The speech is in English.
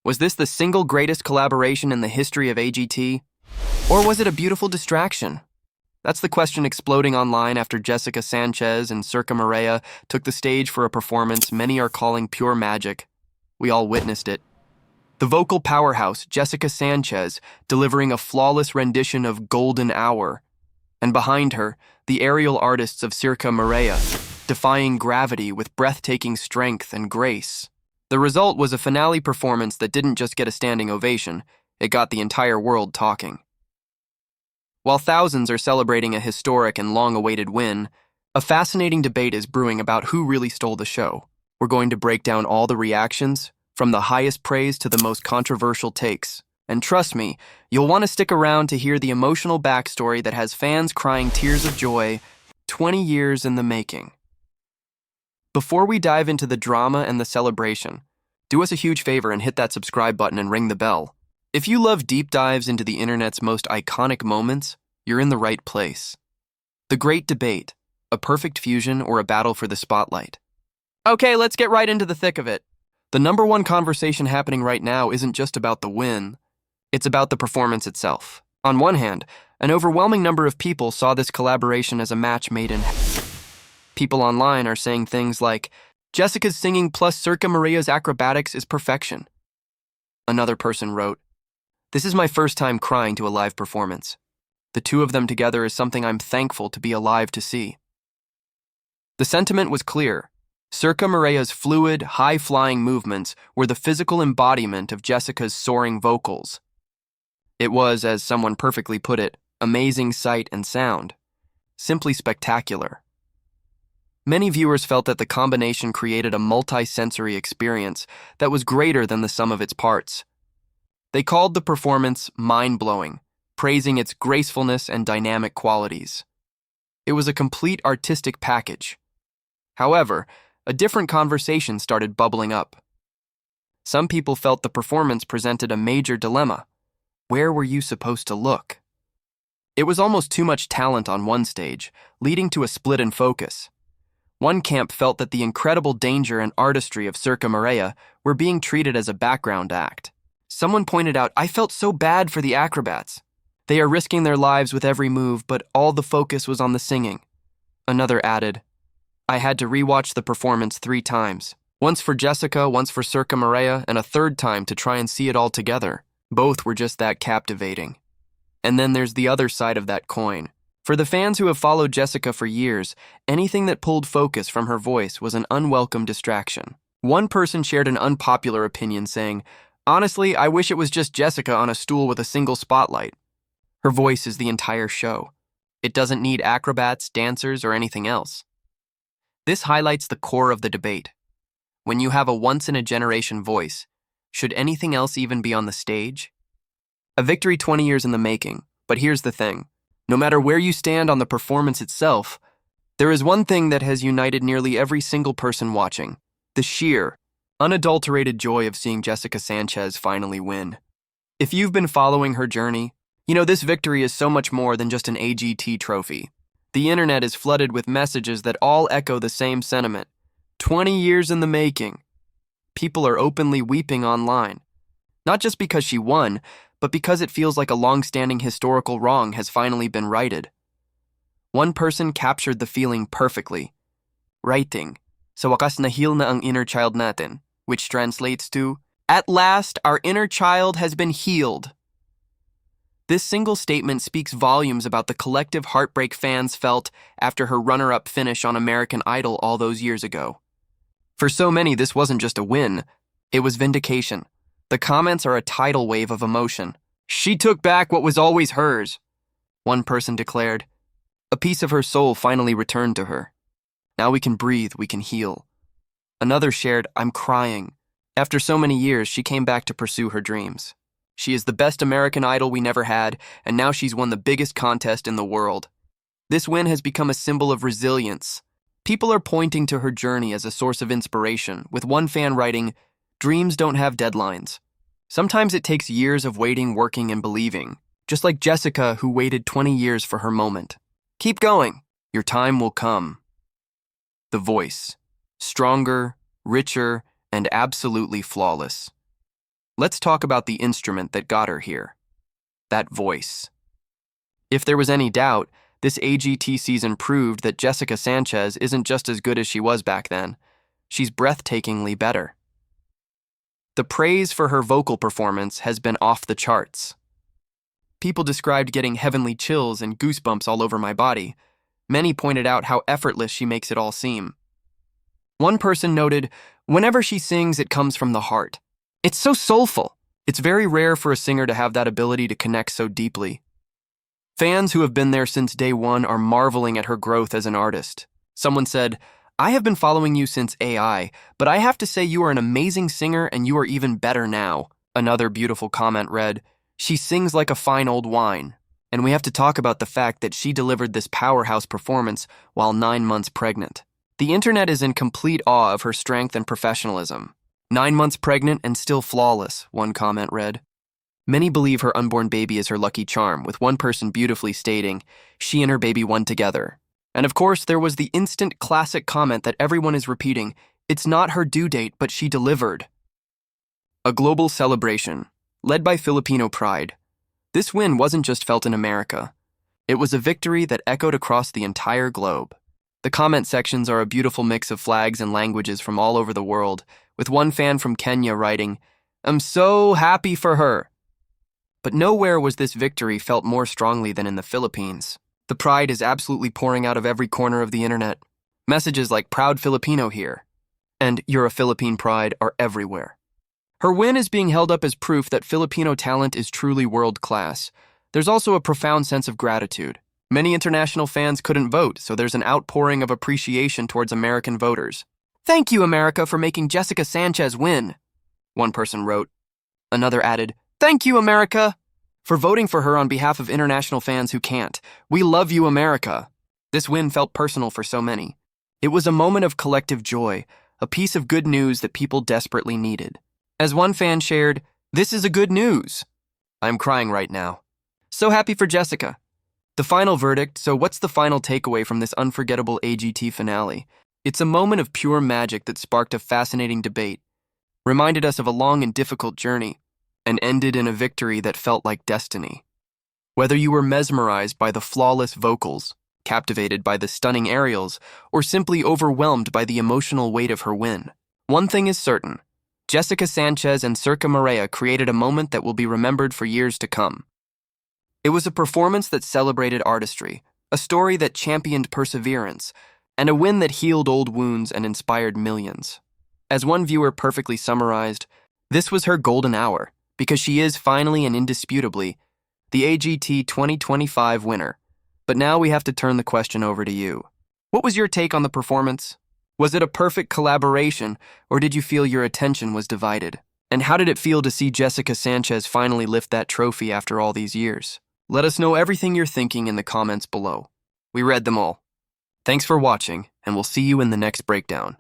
Was this the single greatest collaboration in the history of AGT? Or was it a beautiful distraction? That's the question exploding online after Jessica Sanchez and Sirca Marea took the stage for a performance many are calling pure magic. We all witnessed it. The vocal powerhouse, Jessica Sanchez, delivering a flawless rendition of Golden Hour. And behind her, the aerial artists of Sirca Marea, defying gravity with breathtaking strength and grace. The result was a finale performance that didn't just get a standing ovation, it got the entire world talking. While thousands are celebrating a historic and long-awaited win, a fascinating debate is brewing about who really stole the show. We're going to break down all the reactions, from the highest praise to the most controversial takes. And trust me, you'll want to stick around to hear the emotional backstory that has fans crying tears of joy 20 years in the making. Before we dive into the drama and the celebration, do us a huge favor and hit that subscribe button and ring the bell. If you love deep dives into the internet's most iconic moments, you're in the right place. The Great Debate, a perfect fusion or a battle for the spotlight. Okay, let's get right into the thick of it. The number one conversation happening right now isn't just about the win, it's about the performance itself. On one hand, an overwhelming number of people saw this collaboration as a match made in heaven. People online are saying things like, Jessica's singing plus Sirca Marea's acrobatics is perfection. Another person wrote, this is my first time crying to a live performance. The two of them together is something I'm thankful to be alive to see. The sentiment was clear. Sirca Marea's fluid, high-flying movements were the physical embodiment of Jessica's soaring vocals. It was, as someone perfectly put it, amazing sight and sound. Simply spectacular. Many viewers felt that the combination created a multi-sensory experience that was greater than the sum of its parts. They called the performance mind-blowing, praising its gracefulness and dynamic qualities. It was a complete artistic package. However, a different conversation started bubbling up. Some people felt the performance presented a major dilemma. Where were you supposed to look? It was almost too much talent on one stage, leading to a split in focus. One camp felt that the incredible danger and artistry of Sirca Marea were being treated as a background act. Someone pointed out, I felt so bad for the acrobats. They are risking their lives with every move, but all the focus was on the singing. Another added, I had to rewatch the performance 3 times. Once for Jessica, once for Sirca Marea, and a third time to try and see it all together. Both were just that captivating. And then there's the other side of that coin. For the fans who have followed Jessica for years, anything that pulled focus from her voice was an unwelcome distraction. One person shared an unpopular opinion saying, honestly, I wish it was just Jessica on a stool with a single spotlight. Her voice is the entire show. It doesn't need acrobats, dancers, or anything else. This highlights the core of the debate. When you have a once-in-a-generation voice, should anything else even be on the stage? A victory 20 years in the making, but here's the thing. No matter where you stand on the performance itself, there is one thing that has united nearly every single person watching. The sheer, unadulterated joy of seeing Jessica Sanchez finally win. If you've been following her journey, you know this victory is so much more than just an AGT trophy. The internet is flooded with messages that all echo the same sentiment. 20 years in the making. People are openly weeping online. Not just because she won, but because it feels like a long-standing historical wrong has finally been righted. One person captured the feeling perfectly. Writing, sa wakas nahil na ang inner child natin, which translates to, at last our inner child has been healed. This single statement speaks volumes about the collective heartbreak fans felt after her runner-up finish on American Idol all those years ago. For so many, this wasn't just a win, it was vindication. The comments are a tidal wave of emotion. She took back what was always hers. One person declared, a piece of her soul finally returned to her. Now we can breathe, we can heal. Another shared, I'm crying. After so many years, she came back to pursue her dreams. She is the best American Idol we never had, and now she's won the biggest contest in the world. This win has become a symbol of resilience. People are pointing to her journey as a source of inspiration, with one fan writing, dreams don't have deadlines. Sometimes it takes years of waiting, working, and believing, just like Jessica, who waited 20 years for her moment. Keep going. Your time will come. The voice. Stronger, richer, and absolutely flawless. Let's talk about the instrument that got her here. That voice. If there was any doubt, this AGT season proved that Jessica Sanchez isn't just as good as she was back then. She's breathtakingly better. The praise for her vocal performance has been off the charts. People described getting heavenly chills and goosebumps all over my body. Many pointed out how effortless she makes it all seem. One person noted, "Whenever she sings, it comes from the heart. It's so soulful." It's very rare for a singer to have that ability to connect so deeply. Fans who have been there since day one are marveling at her growth as an artist. Someone said, "I have been following you since AI, but I have to say you are an amazing singer and you are even better now." Another beautiful comment read, "She sings like a fine old wine." And we have to talk about the fact that she delivered this powerhouse performance while 9 months pregnant. The internet is in complete awe of her strength and professionalism. 9 months pregnant and still flawless, one comment read. Many believe her unborn baby is her lucky charm, with one person beautifully stating, "She and her baby won together." And of course, there was the instant classic comment that everyone is repeating, "It's not her due date, but she delivered." A global celebration, led by Filipino pride. This win wasn't just felt in America. It was a victory that echoed across the entire globe. The comment sections are a beautiful mix of flags and languages from all over the world, with one fan from Kenya writing, "I'm so happy for her." But nowhere was this victory felt more strongly than in the Philippines. The pride is absolutely pouring out of every corner of the internet. Messages like "Proud Filipino here" and "You're a Philippine pride" are everywhere. Her win is being held up as proof that Filipino talent is truly world-class. There's also a profound sense of gratitude. Many international fans couldn't vote, so there's an outpouring of appreciation towards American voters. "Thank you, America, for making Jessica Sanchez win," one person wrote. Another added, "Thank you, America, for voting for her on behalf of international fans who can't. We love you, America." This win felt personal for so many. It was a moment of collective joy, a piece of good news that people desperately needed. As one fan shared, "This is a good news. I'm crying right now. So happy for Jessica." The final verdict, so what's the final takeaway from this unforgettable AGT finale? It's a moment of pure magic that sparked a fascinating debate, reminded us of a long and difficult journey, and ended in a victory that felt like destiny. Whether you were mesmerized by the flawless vocals, captivated by the stunning aerials, or simply overwhelmed by the emotional weight of her win, one thing is certain. Jessica Sanchez and Sirca Marea created a moment that will be remembered for years to come. It was a performance that celebrated artistry, a story that championed perseverance, and a win that healed old wounds and inspired millions. As one viewer perfectly summarized, this was her golden hour, because she is finally and indisputably the AGT 2025 winner. But now we have to turn the question over to you. What was your take on the performance? Was it a perfect collaboration, or did you feel your attention was divided? And how did it feel to see Jessica Sanchez finally lift that trophy after all these years? Let us know everything you're thinking in the comments below. We read them all. Thanks for watching, and we'll see you in the next breakdown.